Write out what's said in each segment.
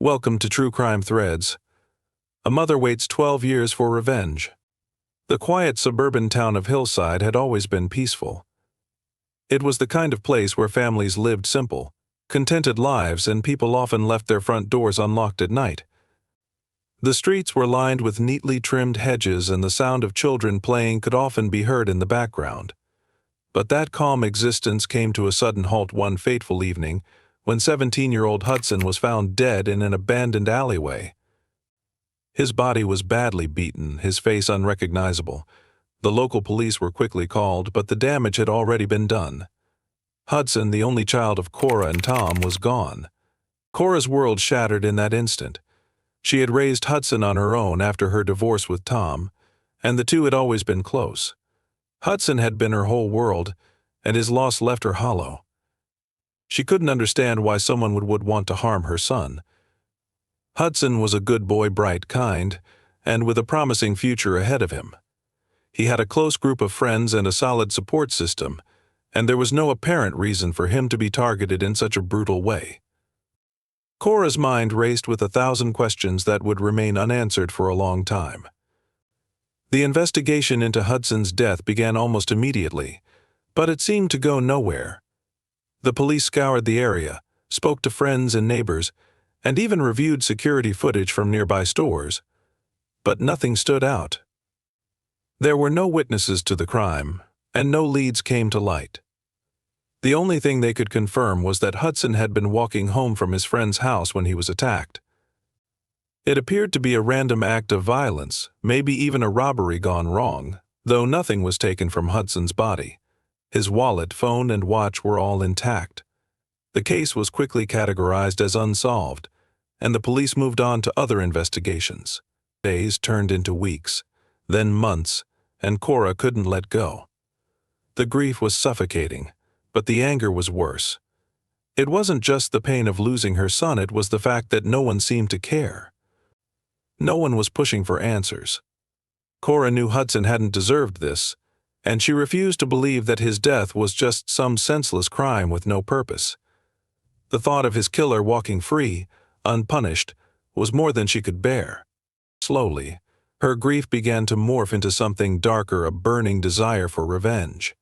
Welcome to True Crime Threads. A mother waits 12 years for revenge. The quiet suburban town of Hillside had always been peaceful. It was the kind of place where families lived simple, contented lives, and people often left their front doors unlocked at night. The streets were lined with neatly trimmed hedges, and the sound of children playing could often be heard in the background. But that calm existence came to a sudden halt one fateful evening when 17-year-old Hudson was found dead in an abandoned alleyway. His body was badly beaten, his face unrecognizable. The local police were quickly called, but the damage had already been done. Hudson, the only child of Cora and Tom, was gone. Cora's world shattered in that instant. She had raised Hudson on her own after her divorce with Tom, and the two had always been close. Hudson had been her whole world, and his loss left her hollow. She couldn't understand why someone would want to harm her son. Hudson was a good boy, bright, kind, and with a promising future ahead of him. He had a close group of friends and a solid support system, and there was no apparent reason for him to be targeted in such a brutal way. Cora's mind raced with 1,000 questions that would remain unanswered for a long time. The investigation into Hudson's death began almost immediately, but it seemed to go nowhere. The police scoured the area, spoke to friends and neighbors, and even reviewed security footage from nearby stores, but nothing stood out. There were no witnesses to the crime, and no leads came to light. The only thing they could confirm was that Hudson had been walking home from his friend's house when he was attacked. It appeared to be a random act of violence, maybe even a robbery gone wrong, though nothing was taken from Hudson's body. His wallet, phone, and watch were all intact. The case was quickly categorized as unsolved, and the police moved on to other investigations. Days turned into weeks, then months, and Cora couldn't let go. The grief was suffocating, but the anger was worse. It wasn't just the pain of losing her son, it was the fact that no one seemed to care. No one was pushing for answers. Cora knew Hudson hadn't deserved this, and she refused to believe that his death was just some senseless crime with no purpose. The thought of his killer walking free, unpunished, was more than she could bear. Slowly, her grief began to morph into something darker, a burning desire for revenge.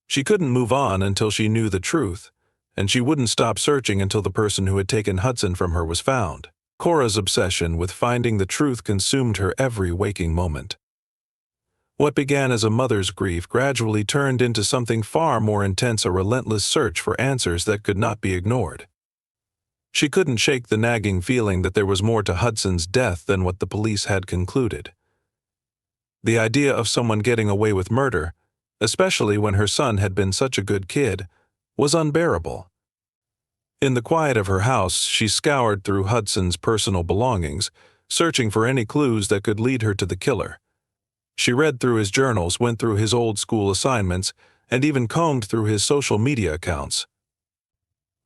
She couldn't move on until she knew the truth, and she wouldn't stop searching until the person who had taken Hudson from her was found. Cora's obsession with finding the truth consumed her every waking moment. What began as a mother's grief gradually turned into something far more intense, a relentless search for answers that could not be ignored. She couldn't shake the nagging feeling that there was more to Hudson's death than what the police had concluded. The idea of someone getting away with murder, especially when her son had been such a good kid, was unbearable. In the quiet of her house, she scoured through Hudson's personal belongings, searching for any clues that could lead her to the killer. She read through his journals, went through his old school assignments, and even combed through his social media accounts.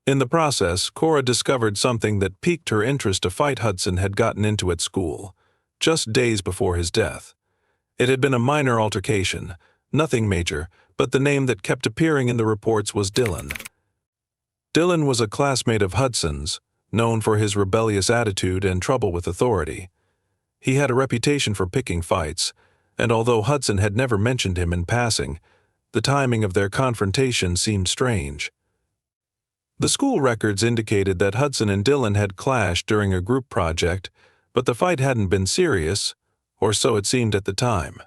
In the process, Cora discovered something that piqued her interest: a fight Hudson had gotten into at school, just days before his death. It had been a minor altercation, nothing major, but the name that kept appearing in the reports was Dylan. Dylan was a classmate of Hudson's, known for his rebellious attitude and trouble with authority. He had a reputation for picking fights, and although Hudson had never mentioned him in passing, the timing of their confrontation seemed strange. The school records indicated that Hudson and Dylan had clashed during a group project, but the fight hadn't been serious, or so it seemed at the time.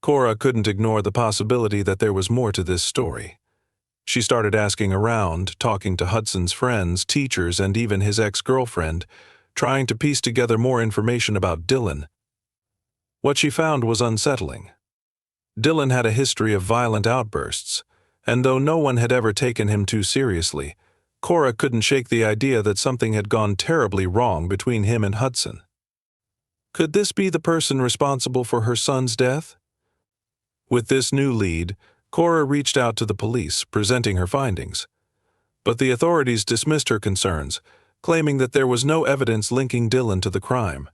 Cora couldn't ignore the possibility that there was more to this story. She started asking around, talking to Hudson's friends, teachers, and even his ex-girlfriend, trying to piece together more information about Dylan. What she found was unsettling. Dylan had a history of violent outbursts, and though no one had ever taken him too seriously, Cora couldn't shake the idea that something had gone terribly wrong between him and Hudson. Could this be the person responsible for her son's death? With this new lead, Cora reached out to the police, presenting her findings. But the authorities dismissed her concerns, claiming that there was no evidence linking Dylan to the crime.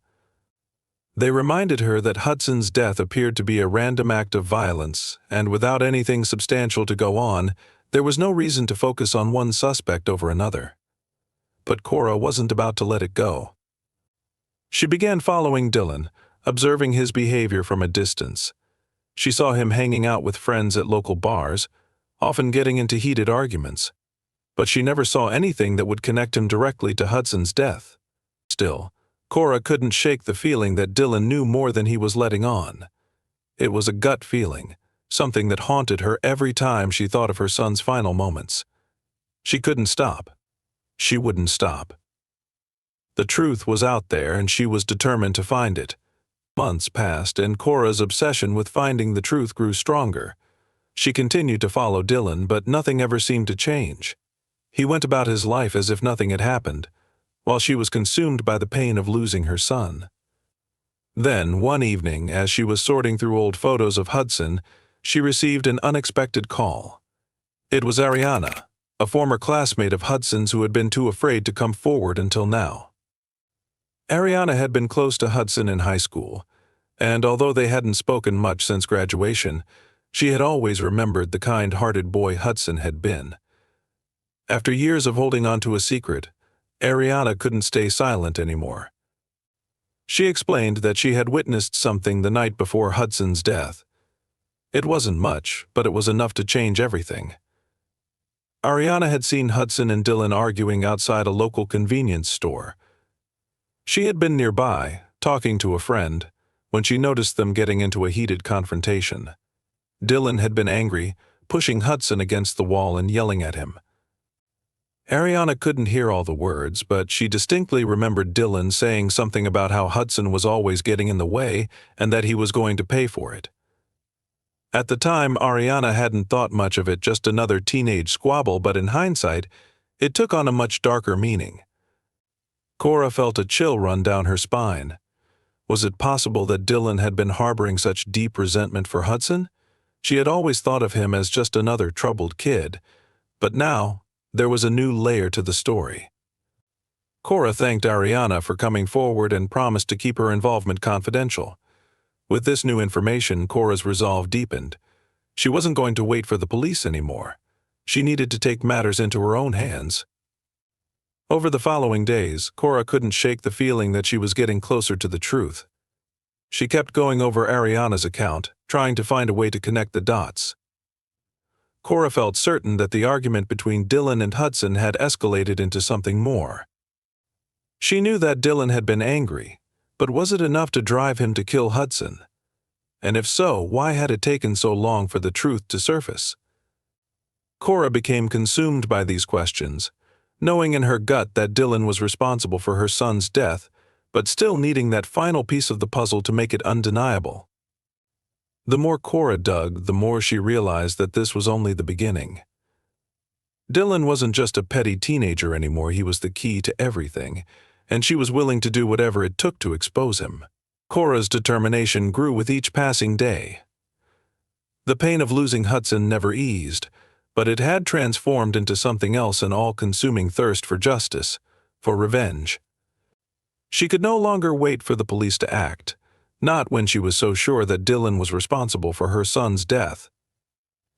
They reminded her that Hudson's death appeared to be a random act of violence, and without anything substantial to go on, there was no reason to focus on one suspect over another. but Cora wasn't about to let it go. She began following Dylan, observing his behavior from a distance. She saw him hanging out with friends at local bars, often getting into heated arguments. But she never saw anything that would connect him directly to Hudson's death. Still, Cora couldn't shake the feeling that Dylan knew more than he was letting on. It was a gut feeling, something that haunted her every time she thought of her son's final moments. She couldn't stop. She wouldn't stop. The truth was out there, and she was determined to find it. Months passed, and Cora's obsession with finding the truth grew stronger. She continued to follow Dylan, but nothing ever seemed to change. He went about his life as if nothing had happened, while she was consumed by the pain of losing her son. Then, one evening, as she was sorting through old photos of Hudson, she received an unexpected call. It was Ariana, a former classmate of Hudson's who had been too afraid to come forward until now. Ariana had been close to Hudson in high school, and although they hadn't spoken much since graduation, she had always remembered the kind-hearted boy Hudson had been. After years of holding on to a secret, Ariana couldn't stay silent anymore. She explained that she had witnessed something the night before Hudson's death. It wasn't much, but it was enough to change everything. Ariana had seen Hudson and Dylan arguing outside a local convenience store. She had been nearby, talking to a friend, when she noticed them getting into a heated confrontation. Dylan had been angry, pushing Hudson against the wall and yelling at him. Ariana couldn't hear all the words, but she distinctly remembered Dylan saying something about how Hudson was always getting in the way and that he was going to pay for it. At the time, Ariana hadn't thought much of it, just another teenage squabble, but in hindsight, it took on a much darker meaning. Cora felt a chill run down her spine. Was it possible that Dylan had been harboring such deep resentment for Hudson? She had always thought of him as just another troubled kid, but now there was a new layer to the story. Cora thanked Ariana for coming forward and promised to keep her involvement confidential. With this new information, Cora's resolve deepened. She wasn't going to wait for the police anymore. She needed to take matters into her own hands. Over the following days, Cora couldn't shake the feeling that she was getting closer to the truth. She kept going over Ariana's account, trying to find a way to connect the dots. Cora felt certain that the argument between Dylan and Hudson had escalated into something more. She knew that Dylan had been angry, but was it enough to drive him to kill Hudson? And if so, why had it taken so long for the truth to surface? Cora became consumed by these questions, knowing in her gut that Dylan was responsible for her son's death, but still needing that final piece of the puzzle to make it undeniable. The more Cora dug, the more she realized that this was only the beginning. Dylan wasn't just a petty teenager anymore, he was the key to everything, and she was willing to do whatever it took to expose him. Cora's determination grew with each passing day. The pain of losing Hudson never eased, but it had transformed into something else, an all-consuming thirst for justice, for revenge. She could no longer wait for the police to act, not when she was so sure that Dylan was responsible for her son's death.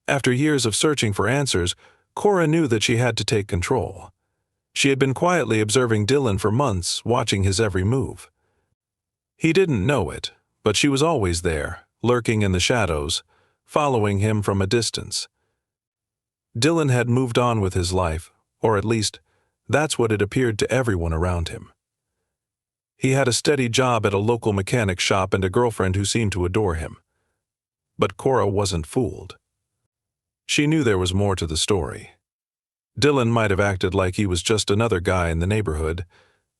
After years of searching for answers, Cora knew that she had to take control. She had been quietly observing Dylan for months, watching his every move. He didn't know it, but she was always there, lurking in the shadows, following him from a distance. Dylan had moved on with his life, or at least, that's what it appeared to everyone around him. He had a steady job at a local mechanic shop and a girlfriend who seemed to adore him. But Cora wasn't fooled. She knew there was more to the story. Dylan might have acted like he was just another guy in the neighborhood,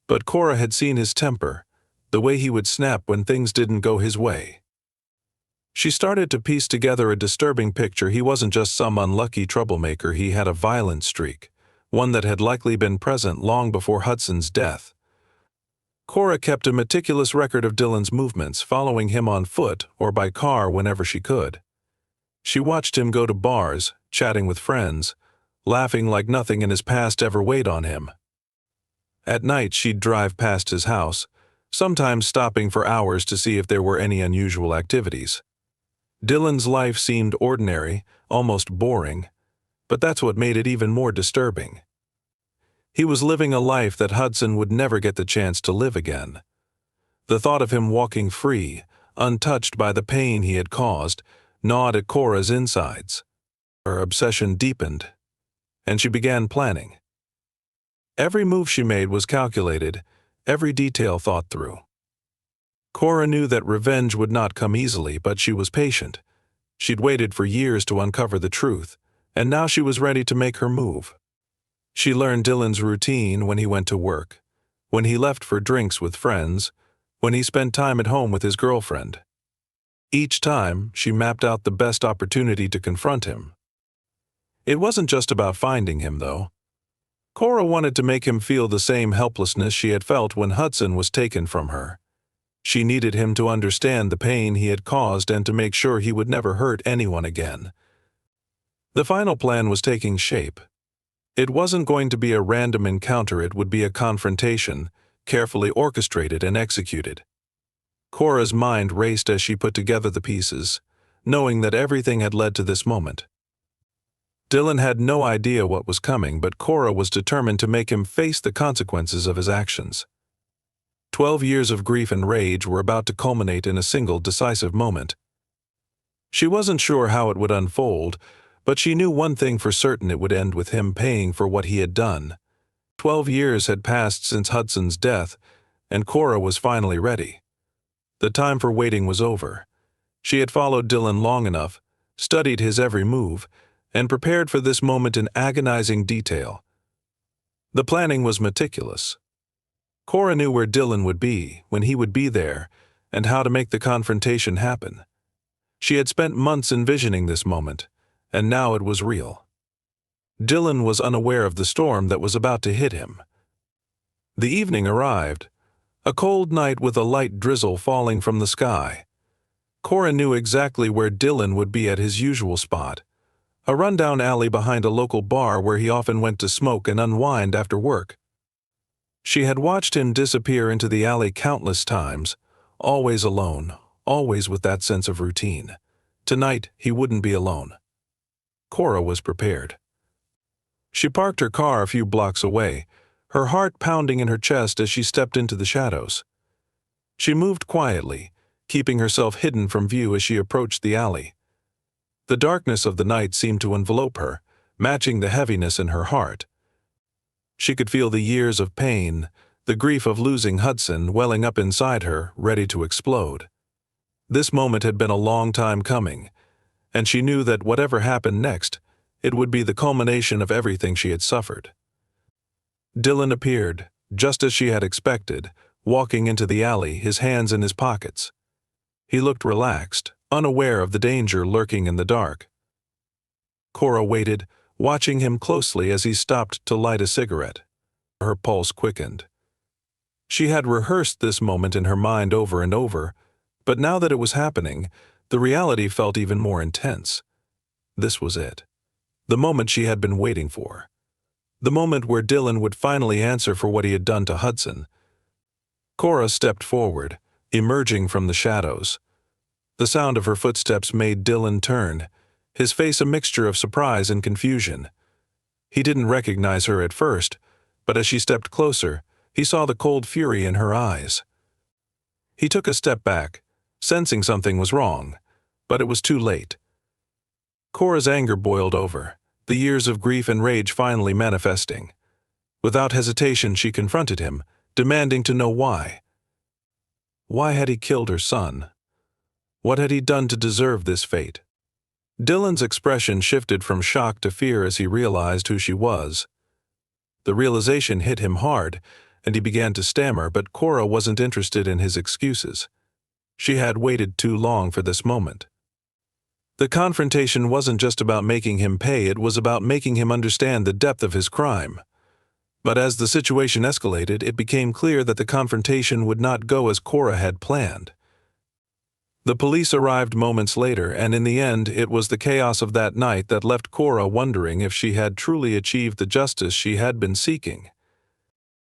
but Cora had seen his temper, the way he would snap when things didn't go his way. She started to piece together a disturbing picture. He wasn't just some unlucky troublemaker, he had a violent streak, one that had likely been present long before Hudson's death. Cora kept a meticulous record of Dylan's movements, following him on foot or by car whenever she could. She watched him go to bars, chatting with friends, laughing like nothing in his past ever weighed on him. At night, she'd drive past his house, sometimes stopping for hours to see if there were any unusual activities. Dylan's life seemed ordinary, almost boring, but that's what made it even more disturbing. He was living a life that Hudson would never get the chance to live again. The thought of him walking free, untouched by the pain he had caused, gnawed at Cora's insides. Her obsession deepened, and she began planning. Every move she made was calculated, every detail thought through. Cora knew that revenge would not come easily, but she was patient. She'd waited for years to uncover the truth, and now she was ready to make her move. She learned Dylan's routine when he went to work, when he left for drinks with friends, when he spent time at home with his girlfriend. Each time, she mapped out the best opportunity to confront him. It wasn't just about finding him, though. Cora wanted to make him feel the same helplessness she had felt when Hudson was taken from her. She needed him to understand the pain he had caused and to make sure he would never hurt anyone again. The final plan was taking shape. It wasn't going to be a random encounter, it would be a confrontation, carefully orchestrated and executed. Cora's mind raced as she put together the pieces, knowing that everything had led to this moment. Dylan had no idea what was coming, but Cora was determined to make him face the consequences of his actions. 12 years of grief and rage were about to culminate in a single decisive moment. She wasn't sure how it would unfold, but she knew one thing for certain: it would end with him paying for what he had done. 12 years had passed since Hudson's death, and Cora was finally ready. The time for waiting was over. She had followed Dylan long enough, studied his every move, and prepared for this moment in agonizing detail. The planning was meticulous. Cora knew where Dylan would be, when he would be there, and how to make the confrontation happen. She had spent months envisioning this moment, and now it was real. Dylan was unaware of the storm that was about to hit him. The evening arrived, a cold night with a light drizzle falling from the sky. Cora knew exactly where Dylan would be at his usual spot, a rundown alley behind a local bar where he often went to smoke and unwind after work. She had watched him disappear into the alley countless times, always alone, always with that sense of routine. Tonight, he wouldn't be alone. Cora was prepared. She parked her car a few blocks away, her heart pounding in her chest as she stepped into the shadows. She moved quietly, keeping herself hidden from view as she approached the alley. The darkness of the night seemed to envelope her, matching the heaviness in her heart. She could feel the years of pain, the grief of losing Hudson welling up inside her, ready to explode. This moment had been a long time coming, and she knew that whatever happened next, it would be the culmination of everything she had suffered. Dylan appeared, just as she had expected, walking into the alley, his hands in his pockets. He looked relaxed, unaware of the danger lurking in the dark. Cora waited, watching him closely as he stopped to light a cigarette. Her pulse quickened. She had rehearsed this moment in her mind over and over, but now that it was happening, the reality felt even more intense. This was it. The moment she had been waiting for. The moment where Dylan would finally answer for what he had done to Hudson. Cora stepped forward, emerging from the shadows. The sound of her footsteps made Dylan turn, his face a mixture of surprise and confusion. He didn't recognize her at first, but as she stepped closer, he saw the cold fury in her eyes. He took a step back, sensing something was wrong, but it was too late. Cora's anger boiled over, the years of grief and rage finally manifesting. Without hesitation, she confronted him, demanding to know why. Why had he killed her son? What had he done to deserve this fate? Dylan's expression shifted from shock to fear as he realized who she was. The realization hit him hard, and he began to stammer, but Cora wasn't interested in his excuses. She had waited too long for this moment. The confrontation wasn't just about making him pay, it was about making him understand the depth of his crime. But as the situation escalated, it became clear that the confrontation would not go as Cora had planned. The police arrived moments later, and in the end, it was the chaos of that night that left Cora wondering if she had truly achieved the justice she had been seeking.